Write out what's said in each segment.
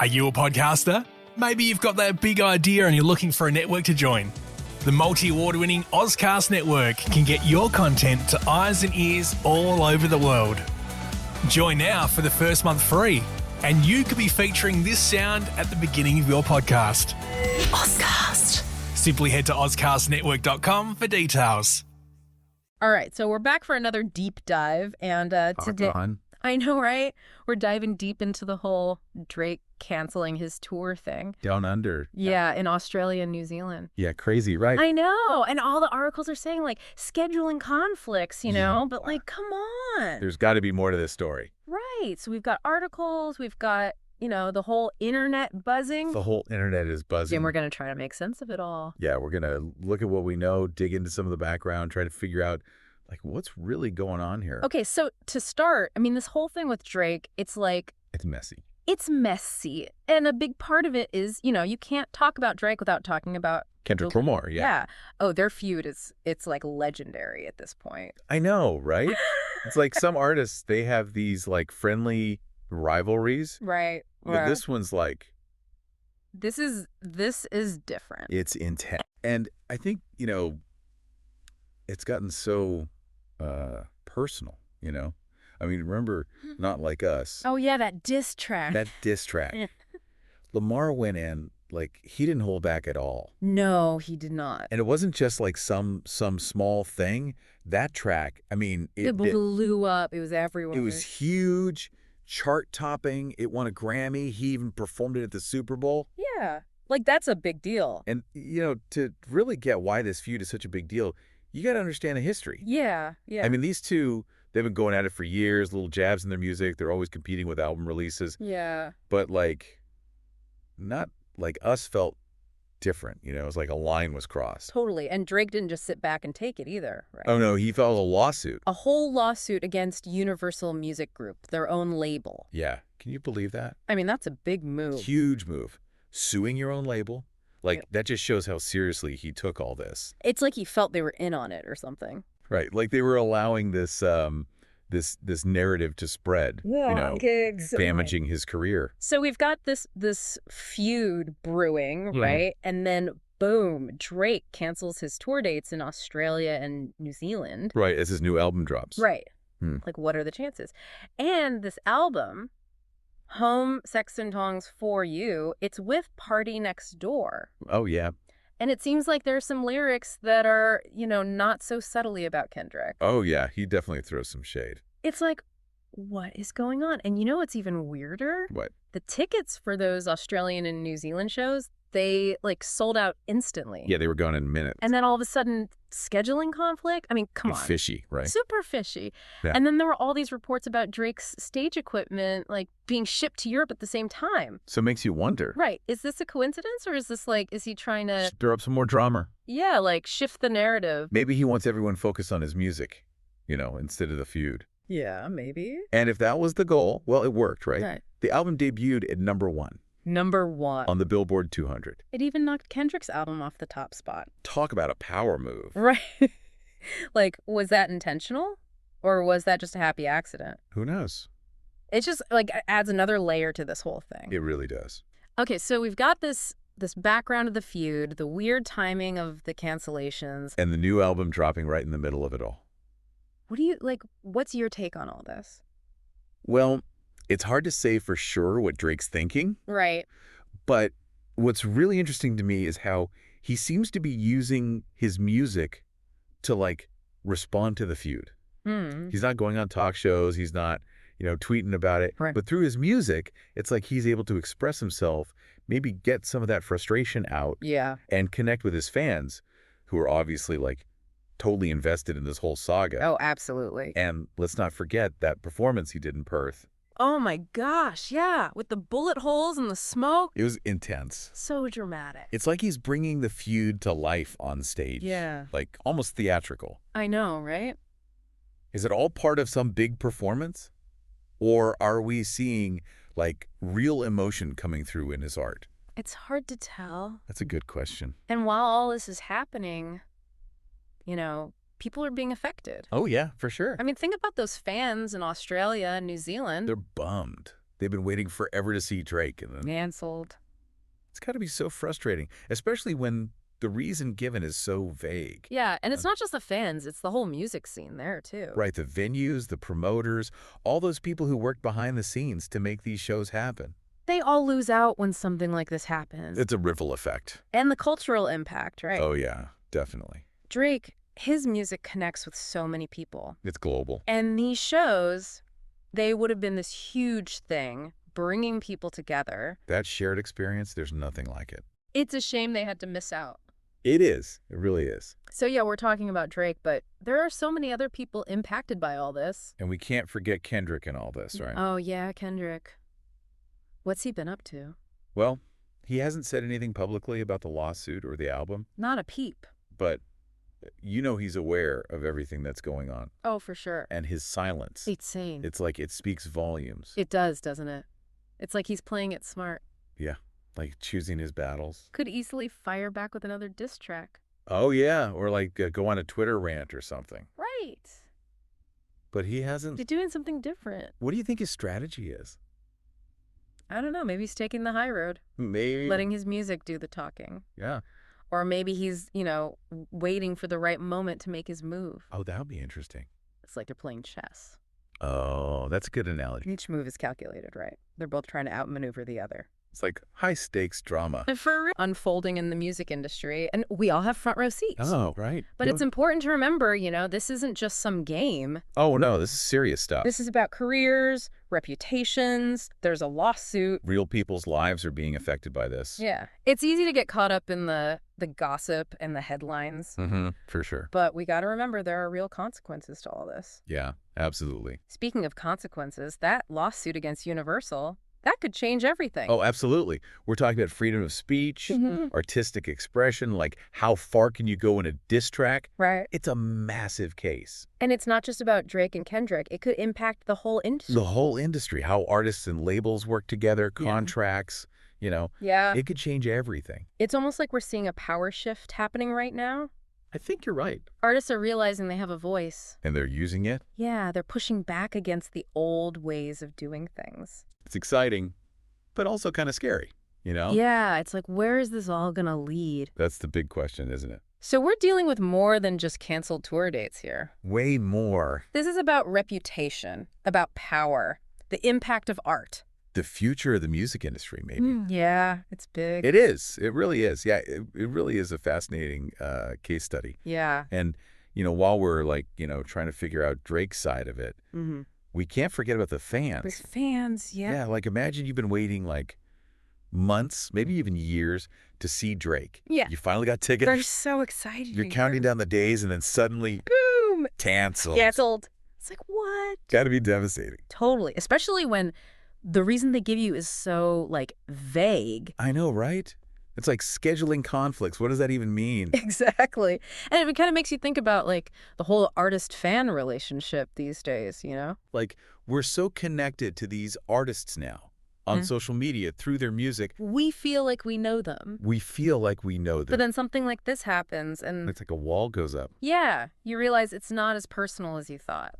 Are you a podcaster? Maybe you've got that big idea and you're looking for a network to join. The multi-award-winning Ozcast Network can get your content to eyes and ears all over the world. Join now for the first month free, and you could be featuring this sound at the beginning of your podcast. Ozcast. Simply head to ozcastnetwork.com for details. All right, so we're back for another deep dive, and today, I know, right? We're diving deep into the whole Drake canceling his tour thing. Down under. Yeah, in Australia and New Zealand. Yeah, crazy, right? I know, and all the articles are saying, like, scheduling conflicts, you know, but, like, come on. There's got to be more to this story. Right, so we've got articles, we've got, you know, the whole internet buzzing. The whole internet is buzzing. And we're going to try to make sense of it all. Yeah, we're going to look at what we know, dig into some of the background, try to figure out, like, what's really going on here. Okay, so to start, I mean, this whole thing with Drake, it's like... It's messy. It's messy. And a big part of it is, you know, you can't talk about Drake without talking about... Kendrick Lamar, yeah. Oh, their feud it's like legendary at this point. I know, right? It's like some artists, they have these, like, friendly rivalries. Right. But this one's like... This is different. It's intense. And I think, you know, it's gotten so personal, you know? I mean, remember, Not Like Us. Oh, yeah, that diss track. That diss track. Lamar went in, like, he didn't hold back at all. No, he did not. And it wasn't just like some small thing. That track, I mean... It blew up. It was everywhere. It was huge, chart-topping. It won a Grammy. He even performed it at the Super Bowl. Yeah, like, that's a big deal. And, you know, to really get why this feud is such a big deal, you got to understand the history. Yeah. I mean, these two, they've been going at it for years, little jabs in their music. They're always competing with album releases. Yeah. But, like, Not Like Us felt different. You know, it was like a line was crossed. Totally. And Drake didn't just sit back and take it either, right? Oh, no, he filed a lawsuit. A whole lawsuit against Universal Music Group, their own label. Yeah. Can you believe that? I mean, that's a big move. Huge move. Suing your own label. Like, that just shows how seriously he took all this. It's like he felt they were in on it or something. Right. Like they were allowing this this narrative to spread, you know, damaging his career. So we've got this feud brewing, right? And then boom, Drake cancels his tour dates in Australia and New Zealand. Right, as his new album drops. Right. Like, what are the chances? And this album, Home, Sex and Tongs For You, it's with Party Next Door. Oh, yeah. And it seems like there's some lyrics that are, you know, not so subtly about Kendrick. Oh, yeah. He definitely throws some shade. It's like, what is going on? And you know what's even weirder? What? The tickets for those Australian and New Zealand shows, they, like, sold out instantly. Yeah, they were gone in minutes. And then all of a sudden, scheduling conflict? I mean, come on. Fishy, right? Super fishy. Yeah. And then there were all these reports about Drake's stage equipment, like, being shipped to Europe at the same time. So it makes you wonder. Right. Is this a coincidence, or is this, like, is he trying to... Stir up some more drama. Yeah, like, shift the narrative. Maybe he wants everyone focused on his music, you know, instead of the feud. Yeah, maybe. And if that was the goal, well, it worked, right? Right. The album debuted at #1. #1. On the Billboard 200. It even knocked Kendrick's album off the top spot. Talk about a power move. Right. Like, was that intentional? Or was that just a happy accident? Who knows? It just, like, adds another layer to this whole thing. It really does. Okay, so we've got this background of the feud, the weird timing of the cancellations. And the new album dropping right in the middle of it all. What do you, like, what's your take on all this? Well, it's hard to say for sure what Drake's thinking. Right. But what's really interesting to me is how he seems to be using his music to, like, respond to the feud. He's not going on talk shows. He's not, you know, tweeting about it. Right. But through his music, it's like he's able to express himself, maybe get some of that frustration out. Yeah. And connect with his fans, who are obviously, like, totally invested in this whole saga. Oh, absolutely. And let's not forget that performance he did in Perth. Oh my gosh, yeah. With the bullet holes and the smoke. It was intense. So dramatic. It's like he's bringing the feud to life on stage. Yeah. Like, almost theatrical. I know, right? Is it all part of some big performance? Or are we seeing, like, real emotion coming through in his art? It's hard to tell. That's a good question. And while all this is happening, you know, people are being affected. Oh, yeah, for sure. I mean, think about those fans in Australia and New Zealand. They're bummed. They've been waiting forever to see Drake. And then Canceled. it's got to be so frustrating, especially when the reason given is so vague. Yeah, and it's not just the fans, it's the whole music scene there, too. Right, the venues, the promoters, all those people who work behind the scenes to make these shows happen. They all lose out when something like this happens. It's a ripple effect. And the cultural impact, right? Oh, yeah, definitely. Drake, his music connects with so many people. It's global. And these shows, they would have been this huge thing, bringing people together. That shared experience, there's nothing like it. It's a shame they had to miss out. It is. It really is. So yeah, we're talking about Drake, but there are so many other people impacted by all this. And we can't forget Kendrick in all this, right? Oh yeah, Kendrick. What's he been up to? Well, he hasn't said anything publicly about the lawsuit or the album. Not a peep. But you know he's aware of everything that's going on. Oh, for sure. And his silence. Insane. It's like it speaks volumes. It does, doesn't it? It's like he's playing it smart. Yeah, like choosing his battles. Could easily fire back with another diss track. Oh, yeah, or like go on a Twitter rant or something. Right. But he hasn't. He's doing something different. What do you think his strategy is? I don't know. Maybe he's taking the high road. Maybe. Letting his music do the talking. Yeah. Or maybe he's, waiting for the right moment to make his move. Oh, that would be interesting. It's like they're playing chess. Oh, that's a good analogy. Each move is calculated, right? They're both trying to outmaneuver the other. It's like high-stakes drama. For unfolding in the music industry, and we all have front row seats. Oh, right. But it's important to remember, this isn't just some game. Oh, no, this is serious stuff. This is about careers, reputations, there's a lawsuit. Real people's lives are being affected by this. Yeah. It's easy to get caught up in the gossip and the headlines. Mm-hmm, for sure. But we got to remember there are real consequences to all this. Yeah, absolutely. Speaking of consequences, that lawsuit against Universal, that could change everything. Oh, absolutely. We're talking about freedom of speech, artistic expression, like how far can you go in a diss track? Right. It's a massive case. And it's not just about Drake and Kendrick. It could impact the whole industry. The whole industry, how artists and labels work together, contracts, Yeah. It could change everything. It's almost like we're seeing a power shift happening right now. I think you're right. Artists are realizing they have a voice. And they're using it? Yeah, they're pushing back against the old ways of doing things. It's exciting, but also kind of scary, Yeah, it's like, where is this all going to lead? That's the big question, isn't it? So we're dealing with more than just canceled tour dates here. Way more. This is about reputation, about power, the impact of art. The future of the music industry, maybe. Yeah, it's big. It is. It really is. Yeah, it really is a fascinating case study. Yeah. And, while we're trying to figure out Drake's side of it, we can't forget about the fans. There's fans, yeah. Yeah, like imagine you've been waiting months, maybe even years to see Drake. Yeah. You finally got tickets. They're so excited. You're counting down the days and then suddenly, boom, canceled. Canceled. It's like, what? Got to be devastating. Totally. Especially when the reason they give you is so, vague. I know, right? It's like scheduling conflicts. What does that even mean? Exactly. And it kind of makes you think about, the whole artist-fan relationship these days, Like, we're so connected to these artists now on social media through their music. We feel like we know them. We feel like we know them. But then something like this happens, and it's like a wall goes up. Yeah, you realize it's not as personal as you thought.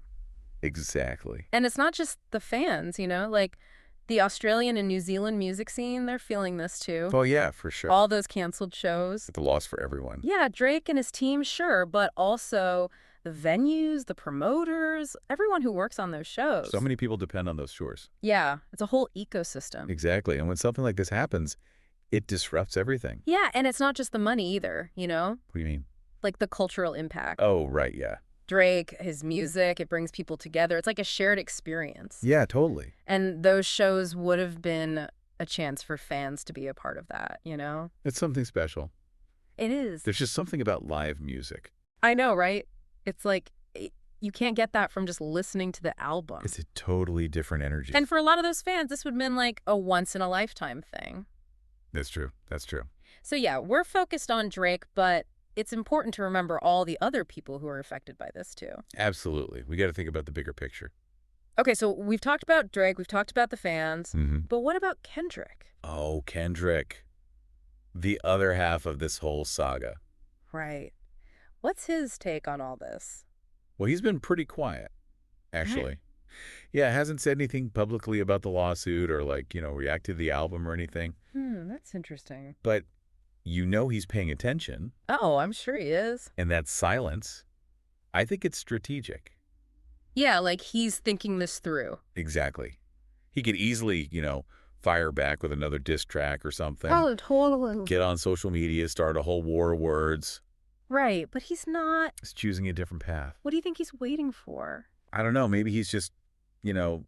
Exactly. And it's not just the fans, the Australian and New Zealand music scene, they're feeling this too. Oh, yeah, for sure. All those canceled shows. It's a loss for everyone. Yeah, Drake and his team, sure, but also the venues, the promoters, everyone who works on those shows. So many people depend on those tours. Yeah, it's a whole ecosystem. Exactly. And when something like this happens, it disrupts everything. Yeah, and it's not just the money either, What do you mean? Like the cultural impact. Oh, right, yeah. Drake, his music, it brings people together. It's like a shared experience. Yeah, totally. And those shows would have been a chance for fans to be a part of that, It's something special. It is. There's just something about live music. I know, right? It's like you can't get that from just listening to the album. It's a totally different energy. And for a lot of those fans, this would have been like a once-in-a-lifetime thing. That's true. That's true. So yeah, we're focused on Drake, but it's important to remember all the other people who are affected by this too. Absolutely. We got to think about the bigger picture. Okay, so we've talked about Drake, we've talked about the fans, but what about Kendrick? Oh, Kendrick. The other half of this whole saga. Right. What's his take on all this? Well, he's been pretty quiet, actually. Yeah, hasn't said anything publicly about the lawsuit or reacted to the album or anything. That's interesting. But he's paying attention. Oh, I'm sure he is. And that silence, I think it's strategic. Yeah, like he's thinking this through. Exactly. He could easily, fire back with another diss track or something. Oh, totally. Get on social media, start a whole war of words. Right, but he's not. He's choosing a different path. What do you think he's waiting for? I don't know. Maybe he's just,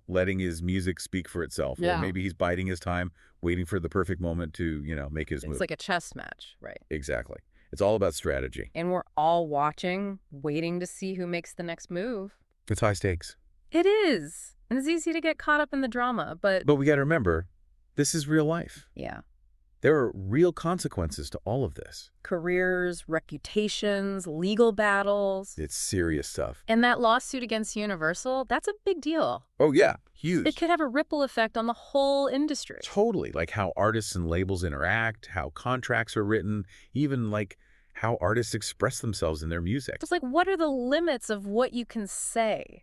letting his music speak for itself. Yeah. Or maybe he's biding his time, waiting for the perfect moment to, make his move. It's like a chess match, right? Exactly. It's all about strategy. And we're all watching, waiting to see who makes the next move. It's high stakes. It is. And it's easy to get caught up in the drama, but we got to remember, this is real life. Yeah. There are real consequences to all of this. Careers, reputations, legal battles. It's serious stuff. And that lawsuit against Universal, that's a big deal. Oh, yeah. Huge. It could have a ripple effect on the whole industry. Totally. Like how artists and labels interact, how contracts are written, even how artists express themselves in their music. Just what are the limits of what you can say,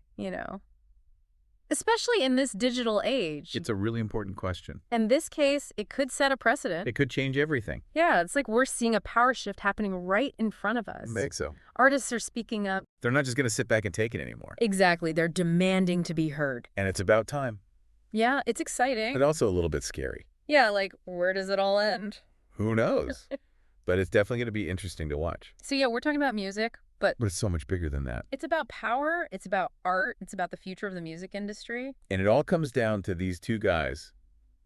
Especially in this digital age. It's a really important question. In this case, it could set a precedent. It could change everything. Yeah, it's like we're seeing a power shift happening right in front of us. I think so. Artists are speaking up. They're not just going to sit back and take it anymore. Exactly. They're demanding to be heard. And it's about time. Yeah, it's exciting. But also a little bit scary. Yeah, where does it all end? Who knows? But it's definitely going to be interesting to watch. So yeah, we're talking about music, but it's so much bigger than that. It's about power. It's about art. It's about the future of the music industry. And it all comes down to these two guys,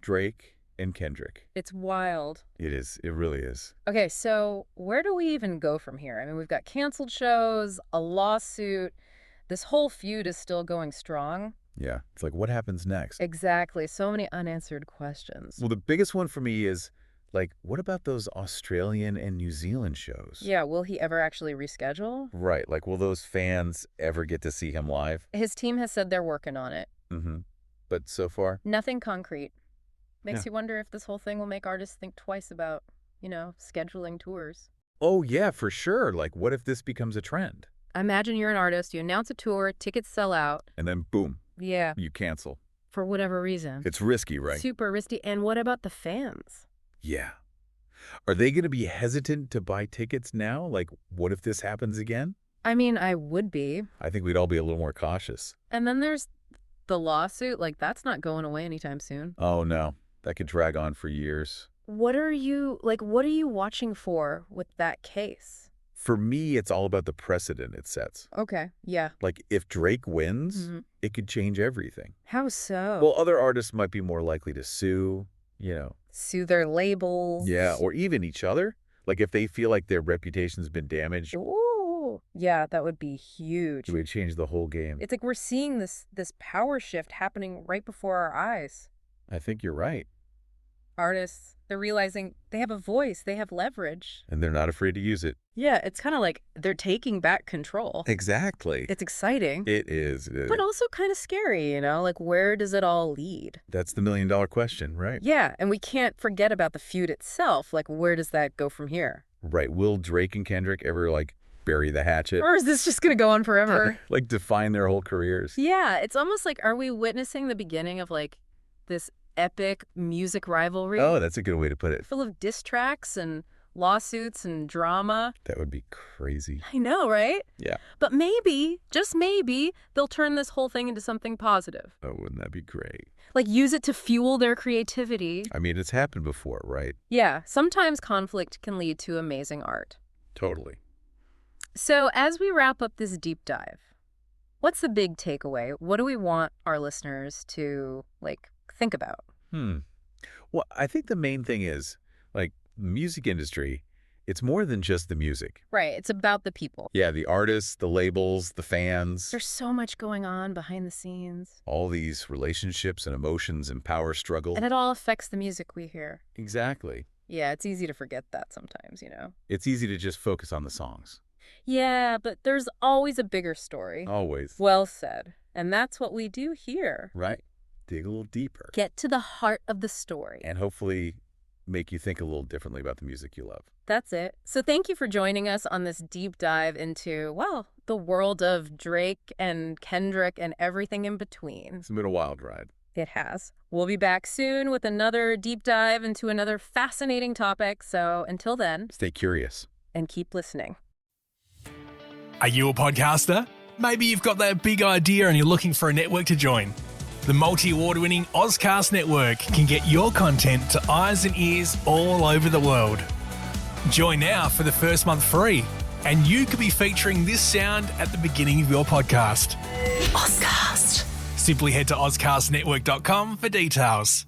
Drake and Kendrick. It's wild. It is. It really is. Okay, so where do we even go from here? I mean, we've got canceled shows, a lawsuit. This whole feud is still going strong. Yeah. It's what happens next? Exactly. So many unanswered questions. Well, the biggest one for me is, what about those Australian and New Zealand shows? Yeah, will he ever actually reschedule? Right. Will those fans ever get to see him live? His team has said they're working on it. Mm-hmm. But so far? Nothing concrete. Makes you wonder if this whole thing will make artists think twice about, scheduling tours. Oh, yeah, for sure. What if this becomes a trend? Imagine you're an artist, you announce a tour, tickets sell out. And then, boom. Yeah. You cancel. For whatever reason. It's risky, right? Super risky. And what about the fans? Yeah. Are they going to be hesitant to buy tickets now? What if this happens again? I mean, I would be. I think we'd all be a little more cautious. And then there's the lawsuit. That's not going away anytime soon. Oh, no. That could drag on for years. What are you watching for with that case? For me, it's all about the precedent it sets. Okay, yeah. If Drake wins, it could change everything. How so? Well, other artists might be more likely to sue, Sue their labels. Yeah, or even each other. If they feel like their reputation's been damaged. Ooh, yeah, that would be huge. It would change the whole game. It's we're seeing this power shift happening right before our eyes. I think you're right. Artists, they're realizing they have a voice, they have leverage. And they're not afraid to use it. Yeah, it's kind of they're taking back control. Exactly. It's exciting. It is. But also kind of scary, where does it all lead? That's the million-dollar question, right? Yeah, and we can't forget about the feud itself. Where does that go from here? Right. Will Drake and Kendrick ever, bury the hatchet? Or is this just going to go on forever? Define their whole careers? Yeah, it's almost are we witnessing the beginning of, this epic music rivalry? Oh, that's a good way to put it. Full of diss tracks and lawsuits and drama. That would be crazy. I know, right? Yeah. But maybe, just maybe, they'll turn this whole thing into something positive. Oh, wouldn't that be great? Use it to fuel their creativity. I mean, it's happened before, right? Yeah, sometimes conflict can lead to amazing art. Totally. So as we wrap up this deep dive, what's the big takeaway? What do we want our listeners to, think about? Well, I think the main thing is, the music industry, it's more than just the music. Right. It's about the people. Yeah, the artists, the labels, the fans. There's so much going on behind the scenes. All these relationships and emotions and power struggle. And it all affects the music we hear. Exactly. Yeah, it's easy to forget that sometimes, It's easy to just focus on the songs. Yeah, but there's always a bigger story. Always. Well said. And that's what we do here. Right. Dig a little deeper. Get to the heart of the story. And hopefully make you think a little differently about the music you love. That's it. So thank you for joining us on this deep dive into, well, the world of Drake and Kendrick and everything in between. It's been a wild ride. It has. We'll be back soon with another deep dive into another fascinating topic. So until then, stay curious and keep listening. Are you a podcaster? Maybe you've got that big idea and you're looking for a network to join. The multi-award-winning Ozcast network can get your content to eyes and ears all over the world. Join now for the first month free, and you could be featuring this sound at the beginning of your podcast. Ozcast. Simply head to ozcastnetwork.com for details.